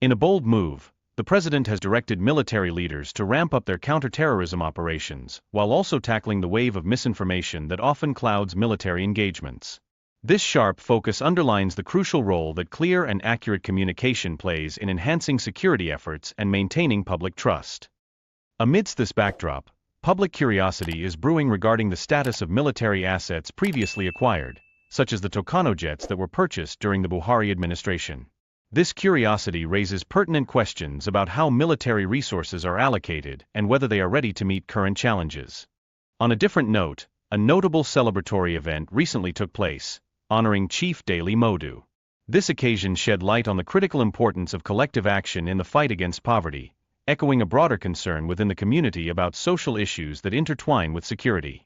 In a bold move, the president has directed military leaders to ramp up their counterterrorism operations, while also tackling the wave of misinformation that often clouds military engagements. This sharp focus underlines the crucial role that clear and accurate communication plays in enhancing security efforts and maintaining public trust. Amidst this backdrop, public curiosity is brewing regarding the status of military assets previously acquired, such as the Tucano jets that were purchased during the Buhari administration. This curiosity raises pertinent questions about how military resources are allocated and whether they are ready to meet current challenges. On a different note, a notable celebratory event recently took place, honoring Chief Daily Modu. This occasion shed light on the critical importance of collective action in the fight against poverty, echoing a broader concern within the community about social issues that intertwine with security.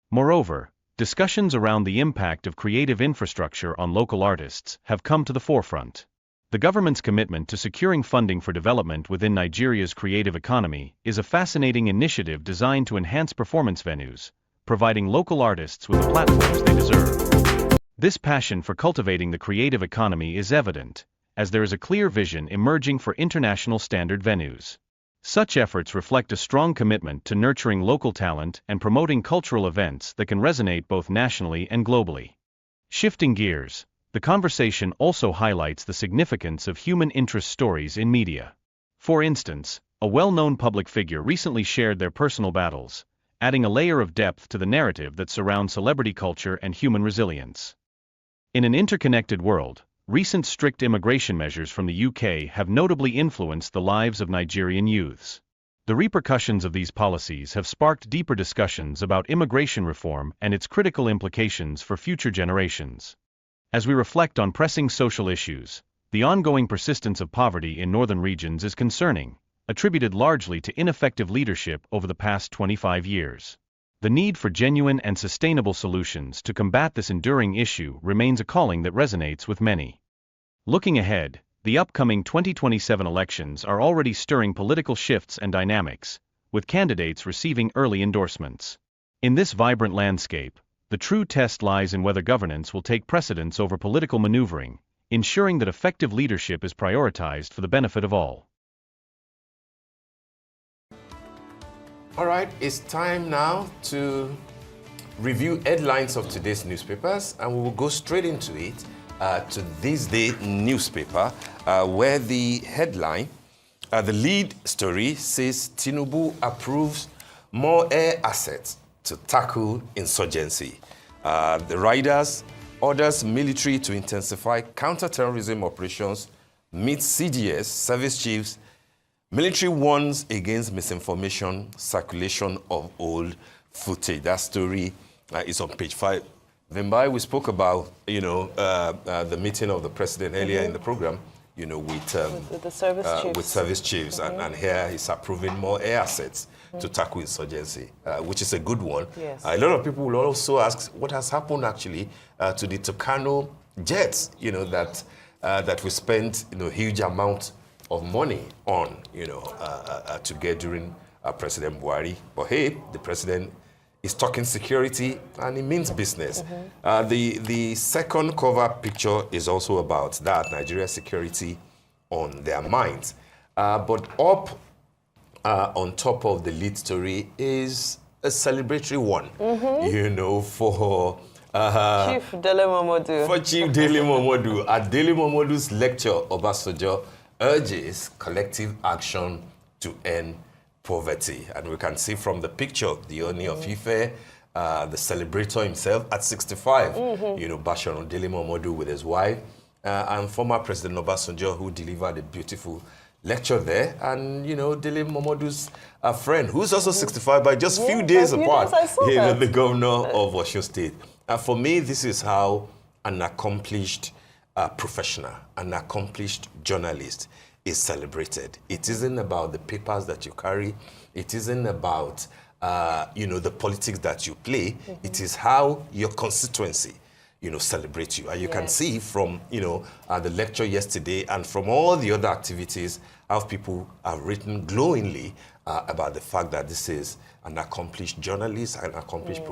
Moreover, discussions around the impact of creative infrastructure on local artists have come to the forefront. The government's commitment to securing funding for development within Nigeria's creative economy is a fascinating initiative designed to enhance performance venues, providing local artists with the platforms they deserve. This passion for cultivating the creative economy is evident, as there is a clear vision emerging for international standard venues. Such efforts reflect a strong commitment to nurturing local talent and promoting cultural events that can resonate both nationally and globally. Shifting gears, the conversation also highlights the significance of human interest stories in media. For instance, a well-known public figure recently shared their personal battles, adding a layer of depth to the narrative that surrounds celebrity culture and human resilience. In an interconnected world, recent strict immigration measures from the UK have notably influenced the lives of Nigerian youths. The repercussions of these policies have sparked deeper discussions about immigration reform and its critical implications for future generations. As we reflect on pressing social issues, the ongoing persistence of poverty in northern regions is concerning, attributed largely to ineffective leadership over the past 25 years. The need for genuine and sustainable solutions to combat this enduring issue remains a calling that resonates with many. Looking ahead, the upcoming 2027 elections are already stirring political shifts and dynamics, with candidates receiving early endorsements. In this vibrant landscape, the true test lies in whether governance will take precedence over political maneuvering, ensuring that effective leadership is prioritized for the benefit of all. All right, it's time now to review headlines of today's newspapers, and we will go straight into it to this day newspaper, where the headline, the lead story says Tinubu approves more air assets to tackle insurgency. The riders orders military to intensify counter-terrorism operations, meets CDS, service chiefs. Military warns against misinformation, circulation of old footage. That story is on page 5. Vimbai, we spoke about, the meeting of the president earlier in the program, with the service chiefs, and here he's approving more air assets to tackle insurgency, which is a good one. Yes. A lot of people will also ask what has happened actually to the Tucano jets, that we spent huge amount of money on, to get during President Buhari. But hey, the president is talking security and it means business. The second cover picture is also about that, Nigeria security on their minds. But up on top of the lead story is a celebratory one, for Chief Dele Momodu. For Chief Dele Momodu. At Dele Momodu's lecture, Obasanjo urges collective action to end poverty. And we can see from the picture, the Oni of Ife, the celebrator himself at 65, Basharon Dele Momodu with his wife, and former President Obasanjo, who delivered a beautiful lecture there, and Dele Momodu's friend, who's also 65 by just few days apart, the governor of Osun State. For me, this is how an accomplished professional, an accomplished journalist is celebrated. It isn't about the papers that you carry. It isn't about the politics that you play. It is how your constituency celebrate you. And you can see from, the lecture yesterday and from all the other activities, how people have written glowingly about the fact that this is an accomplished journalist, an accomplished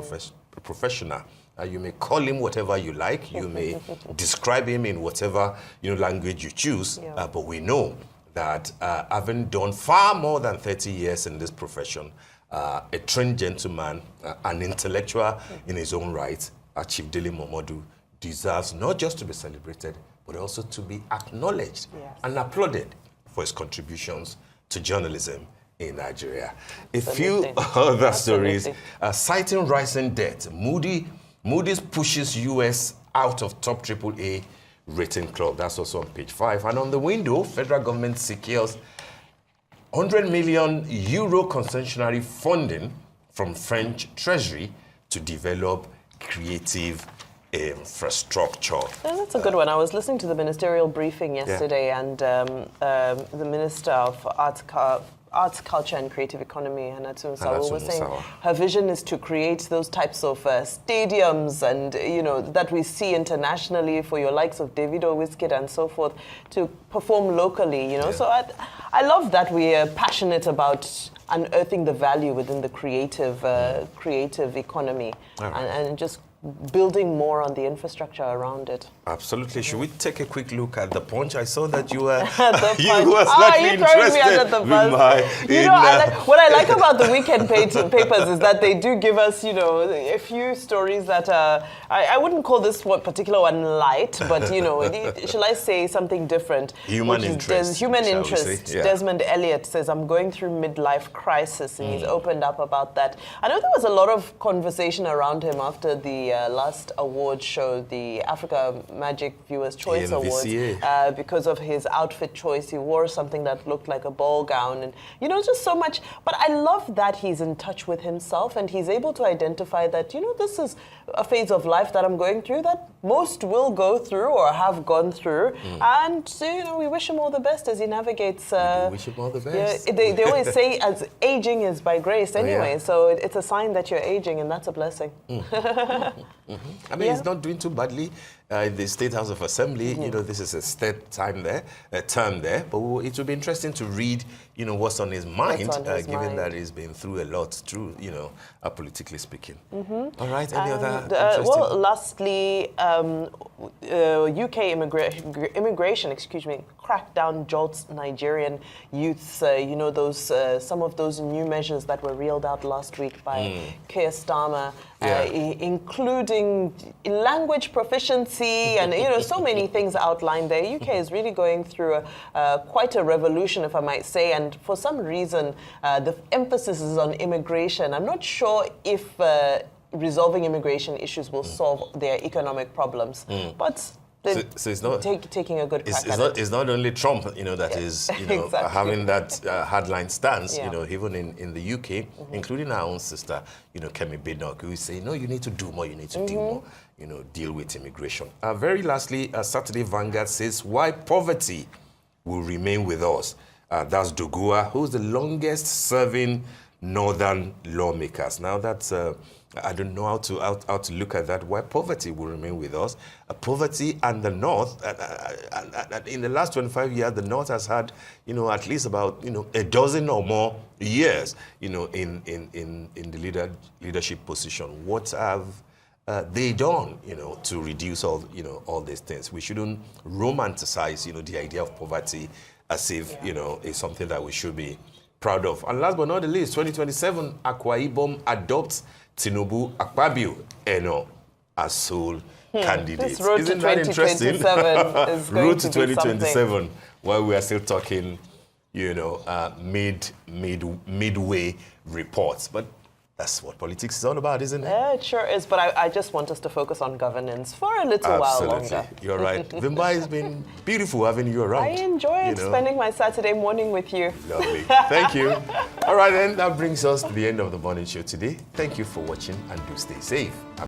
professional You may call him whatever you like. You may describe him in whatever language you choose. But we know that having done far more than 30 years in this profession, a trained gentleman, an intellectual in his own right, Chief Dele Momodu deserves not just to be celebrated, but also to be acknowledged and applauded for his contributions to journalism in Nigeria. A few other stories. Citing rising debt, Moody's pushes U.S. out of top AAA rating club. That's also on page 5. And on the window, federal government secures 100 million euro concessionary funding from French Treasury to develop creative infrastructure. That's a good one. I was listening to the ministerial briefing yesterday, and the Minister of Arts, Culture and Creative Economy, Hannatu Nsawuh, was saying her vision is to create those types of stadiums and, that we see internationally for your likes of Davido, Wizkid and so forth to perform locally, So I love that we are passionate about unearthing the value within the creative economy and just building more on the infrastructure around it. Absolutely. Should we take a quick look at the Punch? I saw that you were you slightly throwing me under the bus. What I like about the weekend papers is that they do give us, a few stories that I wouldn't call this particular one light, but shall I say something different? Human interest. Desmond Elliott says, I'm going through midlife crisis, and he's opened up about that. I know there was a lot of conversation around him after the last award show, the Africa Magic Viewers' Choice Awards, because of his outfit choice. He wore something that looked like a ball gown, and just so much. But I love that he's in touch with himself, and he's able to identify that this is a phase of life that I'm going through that most will go through or have gone through, and we wish him all the best as he navigates. We wish him all the best. They always say as aging is by grace anyway, so it's a sign that you're aging, and that's a blessing. I mean, he's not doing too badly in the State House of Assembly. This is his third term there. But it will be interesting to read, what's on his mind, given that he's been through a lot, politically speaking. All right, any other interesting? Well, lastly, UK immigration, crackdown jolts Nigerian youths. Some of those new measures that were reeled out last week by Keir Starmer, including language proficiency and so many things outlined there. UK is really going through quite a revolution, if I might say, and for some reason the emphasis is on immigration. I'm not sure if resolving immigration issues will solve their economic problems, but so it's not taking a good crack at it. It's not only Trump, that is exactly. having that hardline stance. Even in the UK, including our own sister, Kemi Badenoch, who is saying, no, you need to do more. You need to do more. Deal with immigration. Very lastly, Saturday Vanguard says why poverty will remain with us. That's Dogua, who's the longest serving northern lawmakers. Now that's I don't know how to look at that. Why poverty will remain with us? Poverty and the North. In the last 25 years, the North has had at least about a dozen or more years in the leadership position. What have they done to reduce all these things? We shouldn't romanticize the idea of poverty as if it's something that we should be proud of. And last but not the least, 2027, Akwa Ibom adopts Tinubu Akpabio Eno as sole candidate. This road Isn't to that interesting? 2027 is going road to to be 2027, something. while we are still talking, midway reports. But that's what politics is all about, isn't it? Yeah, it sure is. But I just want us to focus on governance for a little while longer. You're right. Vimba, it's been beautiful having you around. I enjoyed spending my Saturday morning with you. Lovely. Thank you. All right, then. That brings us to the end of the morning show today. Thank you for watching, and do stay safe.